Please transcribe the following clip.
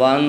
1